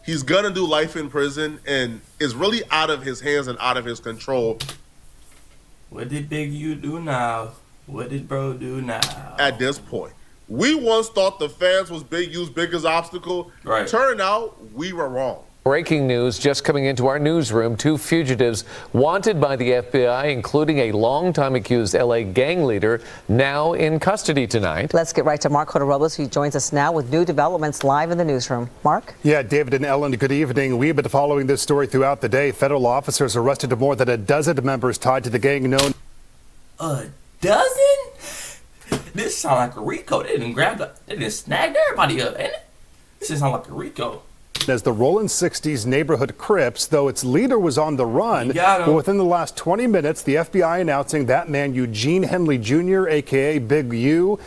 He's gonna do life in prison, and is really out of his hands and out of his control. What did Big U do now? What did bro do now? At this point, we once thought the fans was Big U's biggest obstacle. Right. Turned out we were wrong. Breaking news just coming into our newsroom. 2 fugitives wanted by the FBI, including a longtime accused L.A. gang leader, now in custody tonight. Let's get right to Mark Robles, who joins us now with new developments live in the newsroom. Mark? Yeah, David and Ellen, good evening. We've been following this story throughout the day. Federal officers arrested more than a dozen members tied to the gang known. A dozen? This sound like a Rico. They didn't snag everybody up, ain't it? This sound like a Rico. As the Rollin' 60s neighborhood Crips, though its leader was on the run. But within the last 20 minutes, the FBI announcing that man, Eugene Henley Jr., a.k.a. Big U,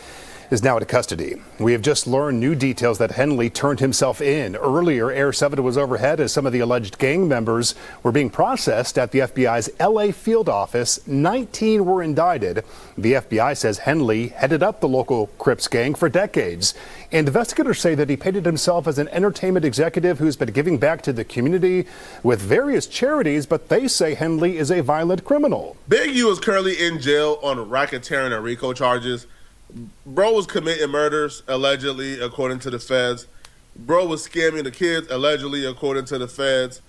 is now in custody. We have just learned new details that Henley turned himself in. Earlier, Air 7 was overhead as some of the alleged gang members were being processed at the FBI's L.A. field office. 19 were indicted. The FBI says Henley headed up the local Crips gang for decades. And investigators say that he painted himself as an entertainment executive who's been giving back to the community with various charities, but they say Henley is a violent criminal. Big U is currently in jail on racketeering and RICO charges. Bro was committing murders, allegedly, according to the feds. Bro was scamming the kids, allegedly, according to the feds.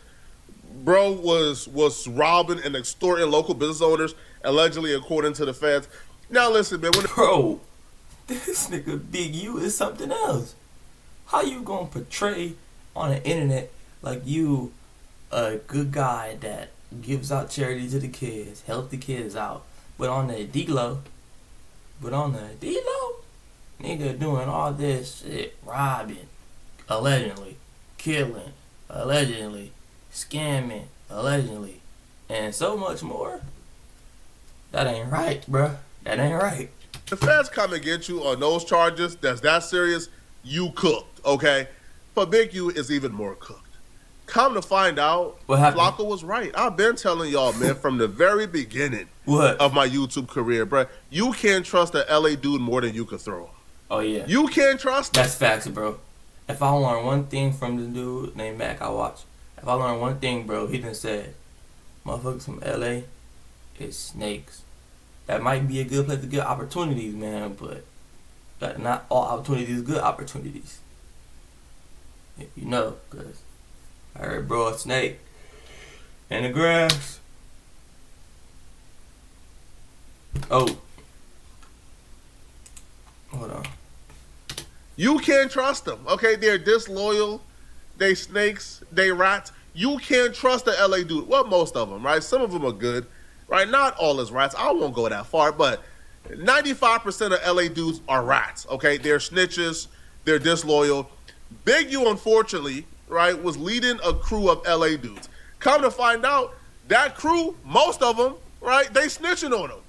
Bro was robbing and extorting local business owners, allegedly, according to the feds. Now listen, man. Bro, this nigga Big U is something else. How you gonna portray on the internet like you a good guy that gives out charity to the kids, help the kids out, but on the D-Lo, nigga doing all this shit, robbing, allegedly, killing, allegedly, scamming, allegedly, and so much more. That ain't right, bruh. That ain't right. The feds come and get you on those charges that's that serious, you cooked, okay? But Big U is even more cooked. Come to find out, Flocko was right. I've been telling y'all, man, from the very beginning of my YouTube career, bro. You can't trust a LA dude more than you could throw him. Oh, yeah. You can't trust him. That's facts, bro. If I learn one thing from the dude named Mac I watch, if I learn one thing, bro, he done said, motherfuckers from LA is snakes. That might be a good place to get opportunities, man, but not all opportunities good opportunities. You know, because I heard bro a snake in the grass. Oh. Hold on. You can't trust them, okay? They're disloyal. They snakes. They rats. You can't trust the LA dude. Well, most of them, right? Some of them are good, right? Not all is rats. I won't go that far, but 95% of LA dudes are rats, okay? They're snitches. They're disloyal. Big U, unfortunately, right, was leading a crew of LA dudes. Come to find out, that crew, most of them, right, they snitching on him.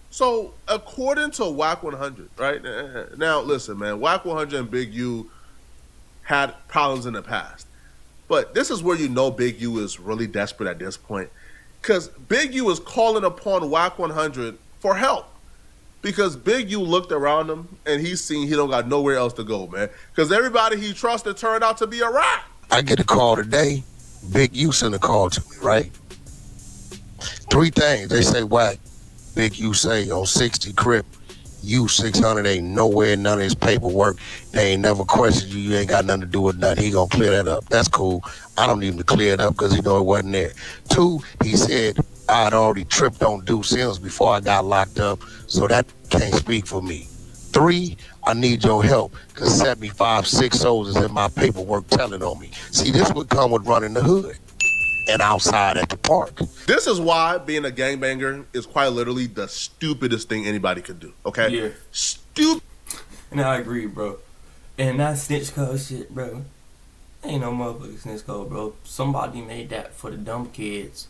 So, according to Wack 100, right, now listen, man, Wack 100 and Big U had problems in the past. But this is where you know Big U is really desperate at this point. Because Big U is calling upon Wack 100 for help. Because Big U looked around him and he's seen he don't got nowhere else to go, man. Because everybody he trusted turned out to be a rat. I get a call today. Big U sent a call to me, right? 3 things. They say, Wack, Big U say on 60 Crip, you 600 ain't nowhere, none of his paperwork. They ain't never questioned you. You ain't got nothing to do with nothing. He gonna clear that up. That's cool. I don't need him to clear it up because he know it wasn't there. 2, he said, I'd already tripped on due Sims before I got locked up, so that can't speak for me. 3, I need your help because 75, 6 soldiers in my paperwork telling on me. See, this would come with running the hood and outside at the park. This is why being a gangbanger is quite literally the stupidest thing anybody could do, okay? Yeah. Stupid. And I agree, bro. And that snitch code shit, bro. Ain't no motherfucking snitch code, bro. Somebody made that for the dumb kids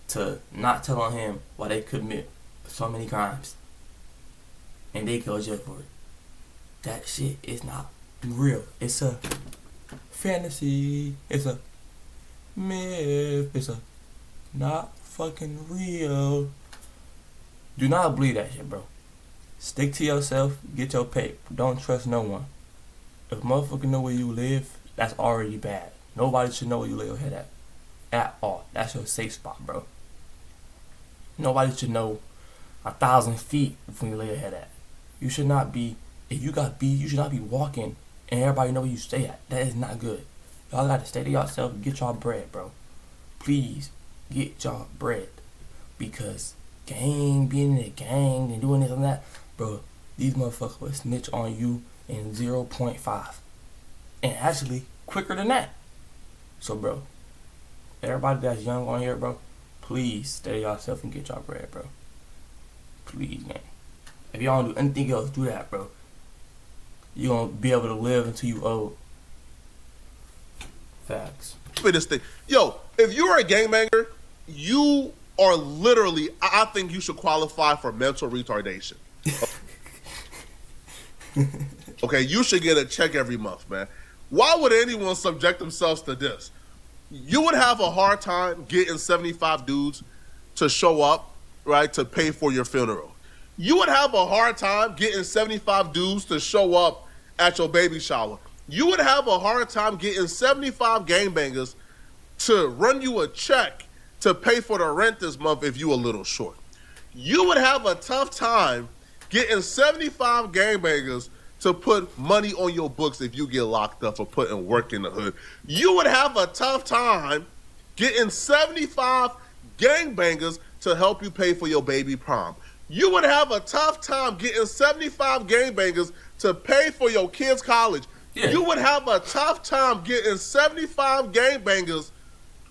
to not tell on him why they commit so many crimes. And they go to jail for it. That shit is not real. It's a fantasy. It's a myth. It's a not fucking real. Do not believe that shit, bro. Stick to yourself. Get your pay. Don't trust no one. If motherfucker know where you live, that's already bad. Nobody should know where you lay your head at all. That's your safe spot, bro. Nobody should know 1,000 feet from where you lay your head at. You should not be, if you got beef, you should not be walking and everybody know where you stay at. That is not good. Y'all got to stay to yourself and get y'all bread, bro. Please get y'all bread. Because being in a gang and doing this and that, bro, these motherfuckers will snitch on you in 0.5. And actually, quicker than that. So, bro, everybody that's young on here, bro, please stay to yourself and get y'all bread, bro. Please, man. If y'all don't do anything else, do that, bro. You're going to be able to live until you old. Facts. This thing. Yo, if you're a gangbanger, you are literally, I think you should qualify for mental retardation. Okay, you should get a check every month, man. Why would anyone subject themselves to this? You would have a hard time getting 75 dudes to show up, right, to pay for your funeral. You would have a hard time getting 75 dudes to show up at your baby shower. You would have a hard time getting 75 gangbangers to run you a check to pay for the rent this month if you a little short. You would have a tough time getting 75 gangbangers to put money on your books if you get locked up for putting work in the hood. You would have a tough time getting 75 gangbangers to help you pay for your baby prom. You would have a tough time getting 75 gangbangers to pay for your kids' college. Yeah. You would have a tough time getting 75 gangbangers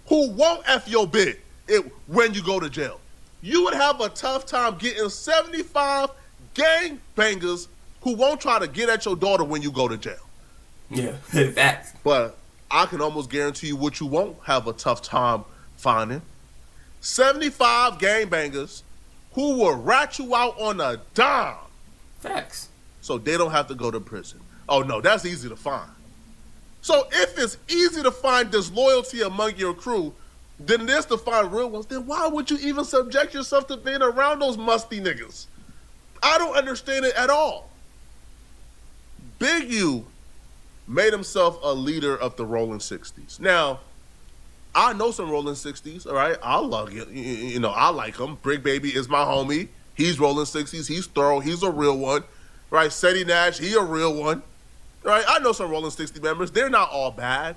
who won't F your bid when you go to jail. You would have a tough time getting 75 gangbangers who won't try to get at your daughter when you go to jail. Yeah, facts. But I can almost guarantee you what you won't have a tough time finding. 75 gangbangers who will rat you out on a dime. Facts. So they don't have to go to prison. Oh, no, that's easy to find. So if it's easy to find disloyalty among your crew, then there's to find real ones, then why would you even subject yourself to being around those musty niggas? I don't understand it at all. Big U made himself a leader of the Rolling 60s. Now, I know some Rolling 60s, all right? I love it. You know, I like him. Brick Baby is my homie. He's Rolling 60s. He's thorough. He's a real one, right? Seti Nash, he a real one, right? I know some Rolling 60 members. They're not all bad.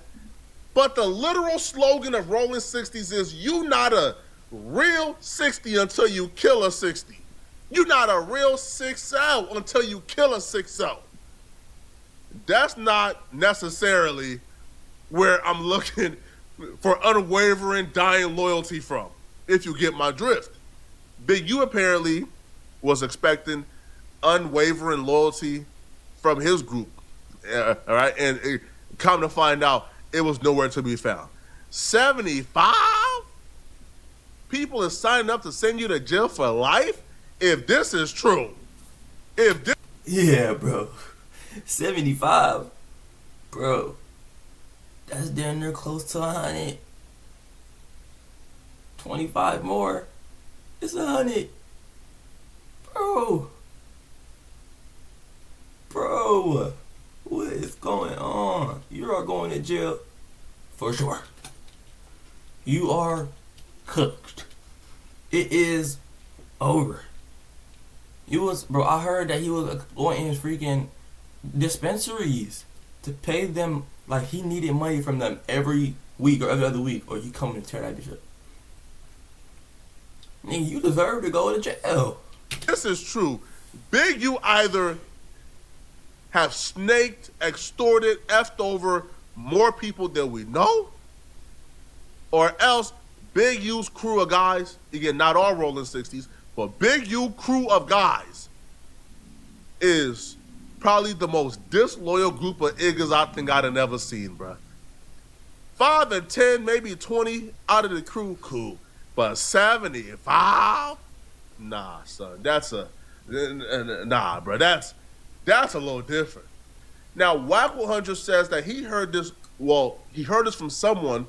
But the literal slogan of Rolling 60s is, you not a real 60 until you kill a 60. You not a real 6L until you kill a 6L. That's not necessarily where I'm looking for unwavering, dying loyalty from, if you get my drift. Big U apparently was expecting unwavering loyalty from his group, all right? And come to find out, it was nowhere to be found. 75 people are signing up to send you to jail for life? If this is true, yeah, bro. 75, bro. That's damn near close to 100. 25 more. It's 100. Bro. What is going on? You are going to jail for sure. You are cooked. It is over. I heard that he was going in his freaking dispensaries to pay them, like he needed money from them every week or every other week, or he coming to tear that bitch up. Nigga, you deserve to go to jail. This is true. Big U either have snaked, extorted, effed over more people than we know, or else Big U's crew of guys, again, not all Rolling 60s, but Big U crew of guys is probably the most disloyal group of niggas I think I'd have ever seen, bro. 5 and 10, maybe 20 out of the crew, cool. But 75? Nah, son. Nah, bro. That's a little different. Now, Wack 100 says that he heard this from someone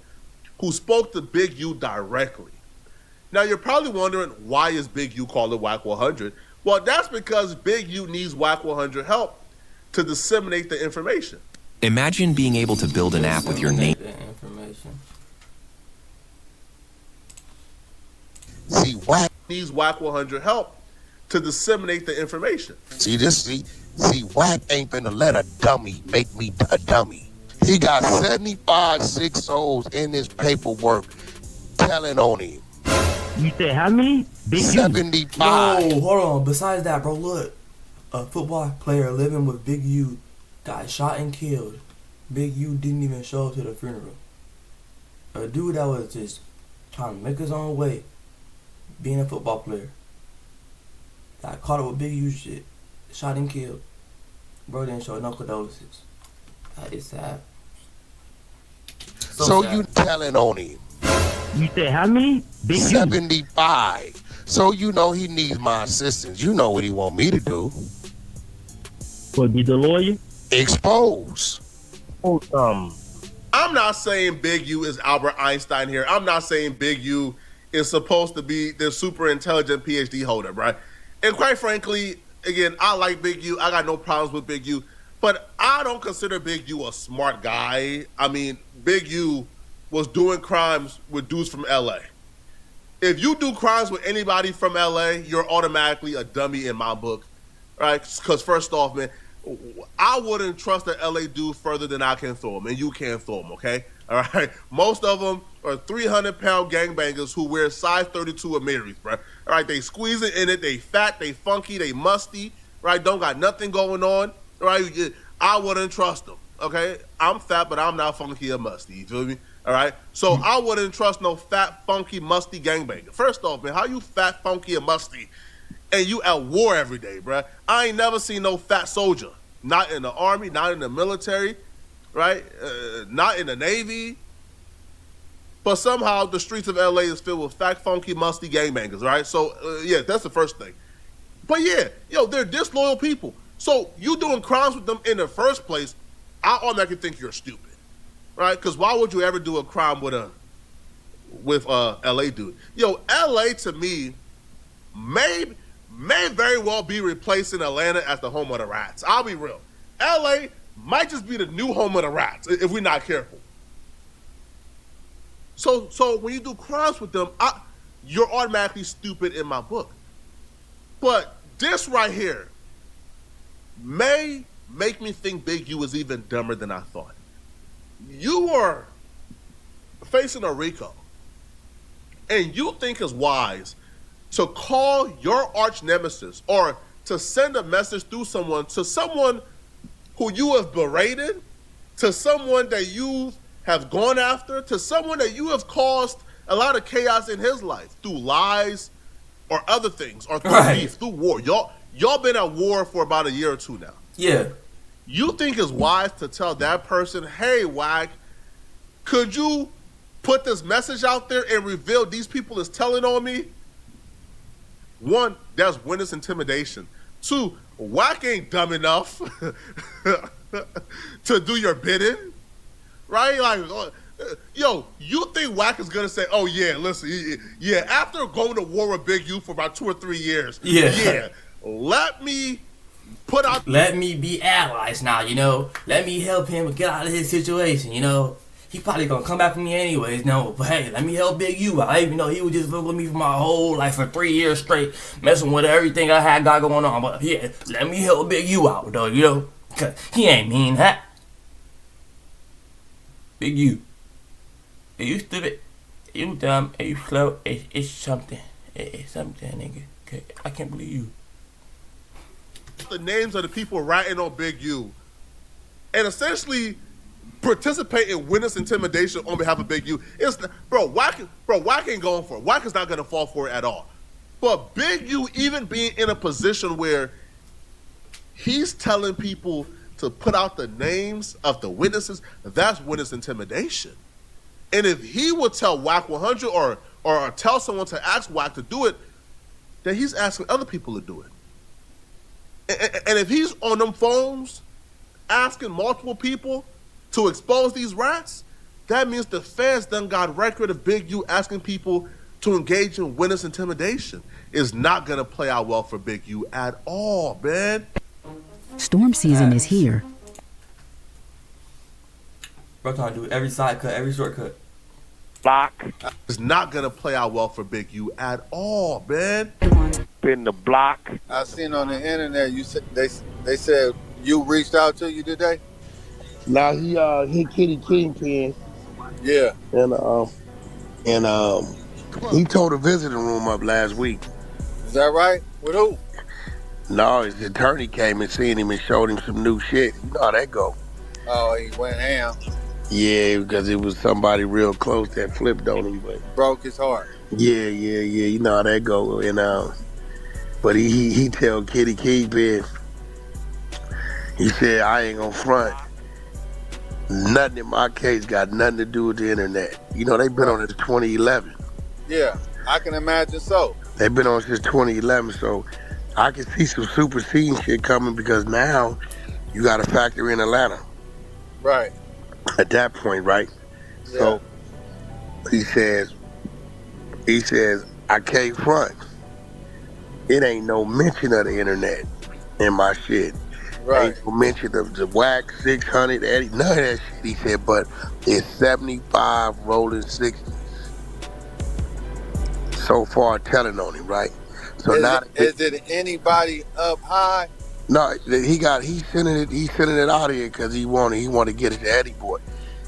who spoke to Big U directly. Now, you're probably wondering, why is Big U called it Wack 100? Well, that's because Big U needs Wack 100 help to disseminate the information. Imagine being able to build an app with your name. information. See, Wack needs Wack 100 help to disseminate the information. See, Wack ain't finna let a dummy make me a dummy. He got 75 6-0s in his paperwork telling on him. You said how many? Big 75. No, hold on. Besides that, bro, look. A football player living with Big U got shot and killed. Big U didn't even show up to the funeral. A dude that was just trying to make his own way, being a football player, got caught up with Big U shit, shot and killed. Bro didn't show no condolences. That is sad. So sad. you telling on him. You said how many? Big 75. So you know he needs my assistance. You know what he want me to do. What, be the lawyer? Expose. Oh, I'm not saying Big U is Albert Einstein here. I'm not saying Big U is supposed to be the super intelligent PhD holder, right? And quite frankly, again, I like Big U. I got no problems with Big U. But I don't consider Big U a smart guy. I mean, Big U was doing crimes with dudes from LA. If you do crimes with anybody from LA, you're automatically a dummy in my book, right? Because first off, man, I wouldn't trust an LA dude further than I can throw him, and you can't throw him, okay? All right? Most of them are 300-pound gangbangers who wear size 32 Amiris, bro. All right? They squeezing in it. They fat. They funky. They musty, right? Don't got nothing going on, right? I wouldn't trust them, okay? I'm fat, but I'm not funky or musty. You feel me? All right? So I wouldn't trust no fat, funky, musty gangbanger. First off, man, how you fat, funky, and musty and you at war every day, bruh? I ain't never seen no fat soldier. Not in the Army, not in the military, right? Not in the Navy. But somehow the streets of LA is filled with fat, funky, musty gangbangers, right? So, yeah, that's the first thing. But yeah, they're disloyal people. So you doing crimes with them in the first place, I automatically think you're stupid. Right? Because why would you ever do a crime with a LA dude? LA to me may very well be replacing Atlanta as the home of the rats. I'll be real. LA might just be the new home of the rats if we're not careful. So when you do crimes with them, you're automatically stupid in my book. But this right here may make me think Big U is even dumber than I thought. You are facing a RICO, and you think it's wise to call your arch nemesis or to send a message through someone to someone who you have berated, to someone that you have gone after, to someone that you have caused a lot of chaos in his life through lies or other things, or through beef, through war. Y'all been at war for about a year or two now. Yeah. You think it's wise to tell that person, hey, Wack, could you put this message out there and reveal these people is telling on me? One, that's witness intimidation. Two, Wack ain't dumb enough to do your bidding, right? Like, you think Wack is going to say, oh, yeah, listen, yeah, after going to war with Big U for about 2 or 3 years, let me be allies now, Let me help him get out of his situation, He probably gonna come back for me anyways, but hey, let me help Big U out. Even though he was just with me for my whole life for 3 years straight, messing with everything I got going on. But yeah, let me help Big U out, though, Cause he ain't mean that. Big U. Are you stupid? Are you dumb? Are you slow? It's something. It's something, nigga. Okay, I can't believe you. The names of the people ratting on Big U and essentially participate in witness intimidation on behalf of Big U. Wack ain't going for it. Wack is not going to fall for it at all. But Big U even being in a position where he's telling people to put out the names of the witnesses, that's witness intimidation. And if he would tell Wack 100 or tell someone to ask Wack to do it, then he's asking other people to do it. And if he's on them phones asking multiple people to expose these rats, that means the feds done got record of Big U asking people to engage in witness intimidation. Is not going to play out well for Big U at all, man. Storm season is here. Bro trying to do every side cut, every shortcut. block. It's not gonna play out well for Big U at all, man. Been the block. I seen on the internet you said they said you reached out to you today. Now he Kitty Kingpin. Yeah. And he tore the visiting room up last week. Is that right? With who? No, his attorney came and seen him and showed him some new shit. You know how that go. Oh, he went ham. Yeah, because it was somebody real close that flipped on him, but Broke his heart. yeah. You know how that go. And but he tell Kitty Kingpin, he said, I ain't gonna front. Nothing in my case got nothing to do with the internet. You know, they've been on it since 2011. Yeah, I can imagine so. They've been on since 2011, so I can see some superseding shit coming because now you got to factor in Atlanta. Right. At that point, right? Yeah. So he says, I can't front. It ain't no mention of the internet in my shit. Right. Ain't no mention of the Wack 600, Eddie, none of that shit. He said, but it's 75 rolling 60s. So far telling on him, right? So is it anybody up high? No, he's sending it out here because he want to get it to Eddie Boy.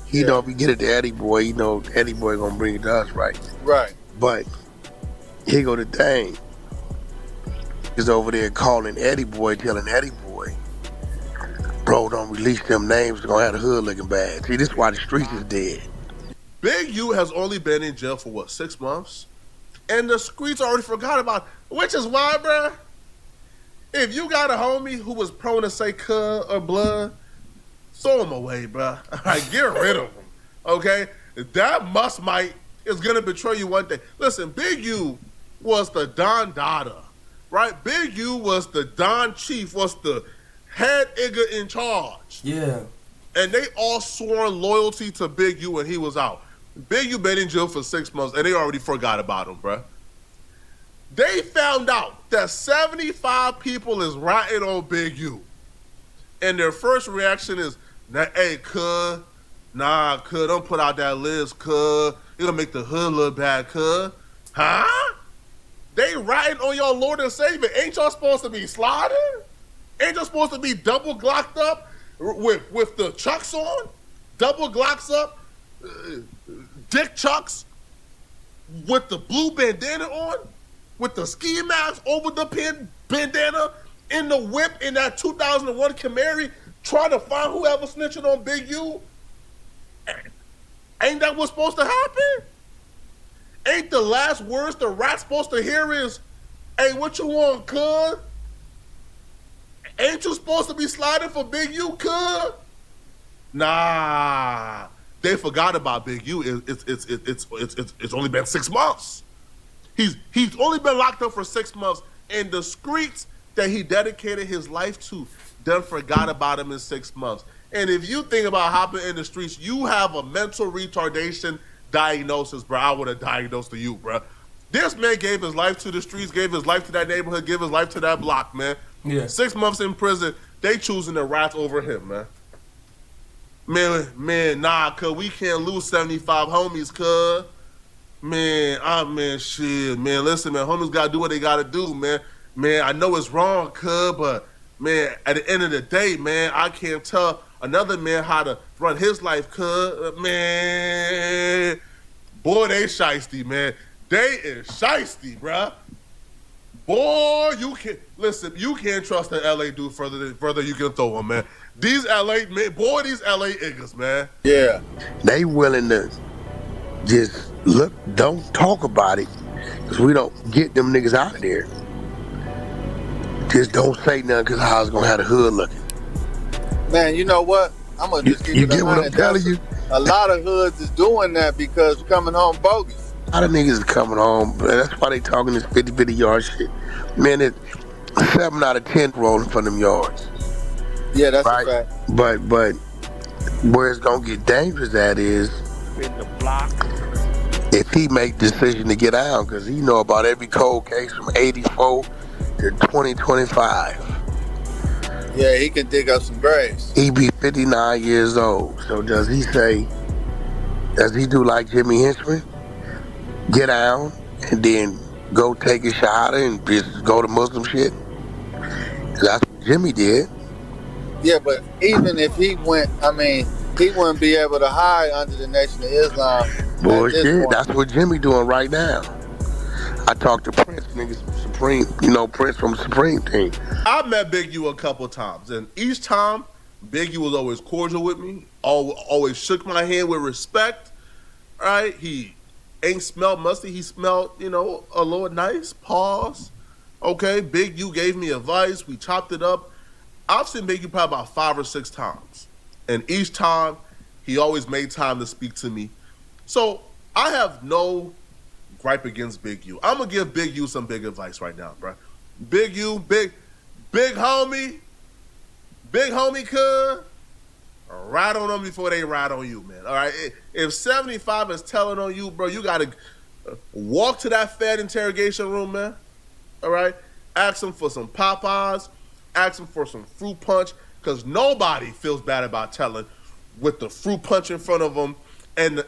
He know if he get it to Eddie Boy, he know Eddie Boy gonna bring it to us, right? Right. But here go the thing. He's over there calling Eddie Boy, telling Eddie Boy, bro, don't release them names, they're gonna have the hood looking bad. See, this is why the streets is dead. Big U has only been in jail for 6 months? And the streets already forgot about it. Which is why, bruh, if you got a homie who was prone to say cuz or blood, throw him away, bruh. All right, get rid of him, okay? That might is going to betray you one day. Listen, Big U was the Don Dada, right? Big U was the Don Chief, was the head nigga in charge. Yeah. And they all sworn loyalty to Big U when he was out. Big U been in jail for 6 months, and they already forgot about him, bruh. They found out that 75 people is ratting on Big U. And their first reaction is, hey, cuz, don't put out that list, cuz. It'll make the hood look bad, cuz. Huh? They ratting on y'all Lord and Savior. Ain't y'all supposed to be sliding? Ain't y'all supposed to be double glocked up with the chucks on? Double glocks up? Dick chucks? With the blue bandana on? With the ski mask over the bandana? In the whip in that 2001 Camry? Trying to find whoever snitching on Big U? Ain't that what's supposed to happen? Ain't the last words the rat's supposed to hear is, hey, what you want, cuz? Ain't you supposed to be sliding for Big U, cuz? Nah, they forgot about Big U. It's only been 6 months. He's only been locked up for 6 months, and the streets that he dedicated his life to done forgot about him in 6 months. And if you think about hopping in the streets, you have a mental retardation diagnosis, bro. I would have diagnosed to you, bro. This man gave his life to the streets, gave his life to that neighborhood, gave his life to that block, man. Yeah. 6 months in prison, they choosing the rats over him, man. Man, nah, cuz we can't lose 75 homies, cuz. Man, shit, man, listen, man, homies gotta do what they gotta do, man. Man, I know it's wrong, cuz, but, man, at the end of the day, man, I can't tell another man how to run his life, cuz. Man, boy, they shiesty, man. They is shiesty, bruh. Boy, you can't trust an LA dude further you can throw him, man. These LA niggas, man. Yeah. They willing to just look, don't talk about it, because we don't get them niggas out of there. Just don't say nothing, because how it's going to have the hood looking. Man, you know what? I'm going to just give you get what I'm telling you? A lot of hoods is doing that because coming home bogus. A lot of niggas is coming home. That's why they talking this 50-50 yard shit. Man, it's 7 out of 10 rolling for them yards. Yeah, that's right? a fact. But where it's going to get dangerous at is In the block. if he make the decision to get out, because he know about every cold case from 84 to 2025. Yeah, he can dig up some graves. He be 59 years old. So does he say, Does he do like Jimmy Henchman? Get down and then go take a shahada and just go to Muslim shit? That's what Jimmy did. Yeah, but even if he went, I mean, he wouldn't be able to hide under the Nation of Islam at this Bullshit. point. That's what Jimmy doing right now. I talked to Prince, niggas, Supreme, Prince from the Supreme team. I met Big U a couple times, and each time, Big U was always cordial with me, always shook my hand with respect, right? He ain't smelled musty. He smelled, a little nice. Pause. Okay, Big U gave me advice. We chopped it up. I've seen Big U probably about 5 or 6 times, and each time, he always made time to speak to me. So I have no gripe against Big U. I'm gonna give Big U some big advice right now, bro. Big U, big homie, cuz, ride on them before they ride on you, man. All right. If 75 is telling on you, bro, you gotta walk to that Fed interrogation room, man. All right. Ask them for some Popeyes. Ask them for some fruit punch, because nobody feels bad about telling with the fruit punch in front of them and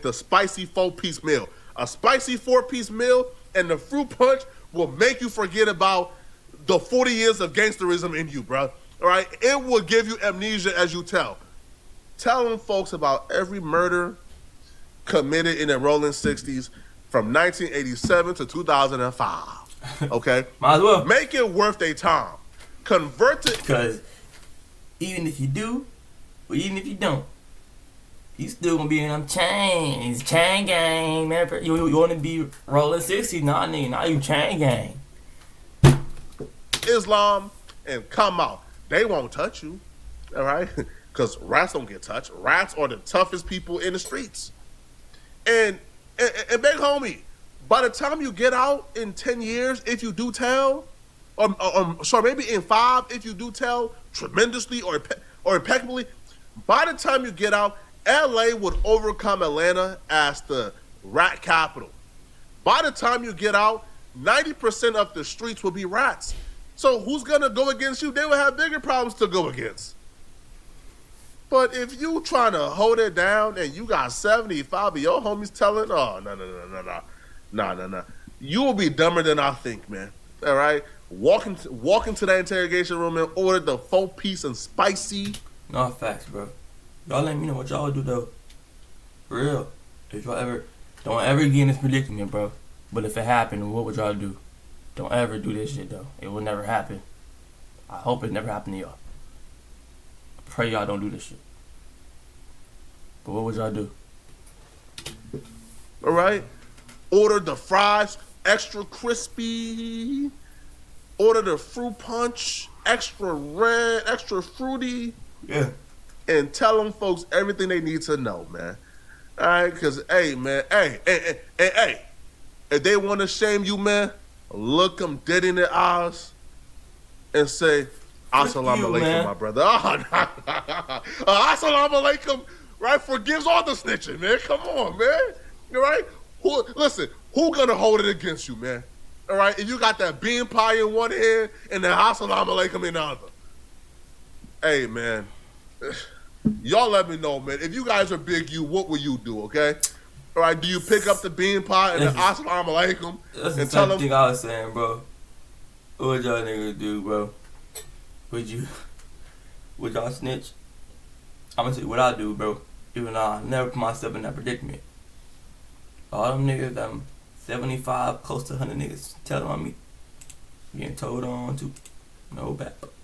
the spicy 4-piece meal. A spicy 4-piece meal and the fruit punch will make you forget about the 40 years of gangsterism in you, bro. All right? It will give you amnesia as you tell. Tell them folks about every murder committed in the rolling 60s from 1987 to 2005. Okay? Might as well. Make it worth their time. Convert it. Because even if you do, or even if you don't, you still gonna be in them chains. Chain gang, man. You wanna be rolling 60s? Nah, nigga. Now you chain gang. Islam and come out. They won't touch you. All right? Because rats don't get touched. Rats are the toughest people in the streets. And big homie, by the time you get out in 10 years, if you do tell, maybe in 5, if you do tell tremendously or impeccably, by the time you get out, LA would overcome Atlanta as the rat capital. By the time you get out, 90% of the streets will be rats. So who's going to go against you? They will have bigger problems to go against. But if you trying to hold it down and you got 75 of your homies telling, oh, no. You will be dumber than I think, man. All right? Walk into that interrogation room and order the 4-piece and spicy. No, facts, bro. Y'all let me know what y'all do, though. For real. If y'all don't ever get in this predicament, bro. But if it happened, what would y'all do? Don't ever do this shit, though. It will never happen. I hope it never happened to y'all. I pray y'all don't do this shit. But what would y'all do? All right? Order the fries extra crispy. Order the fruit punch extra red, extra fruity. Yeah. And tell them folks everything they need to know, man. All right? Because, hey, man, hey, if they want to shame you, man, look them dead in their eyes and say, Assalamu alaikum, my brother. Assalamu alaikum, right? Forgives all the snitching, man. Come on, man. All right? Who gonna hold it against you, man? All right? If you got that bean pie in one hand and the Assalamu alaikum in the other. Hey, man. Y'all let me know, man. If you guys are Big U, what will you do, okay? All right, do you pick up the bean pie and the Assalamu alaikum and tell them? That's the thing I was saying, bro. What would y'all niggas do, bro? Would y'all snitch? I'm gonna tell you what I do, bro. Even though I never put myself in that predicament. All them niggas, them 75, close to 100 niggas telling on me, getting told on to, no back.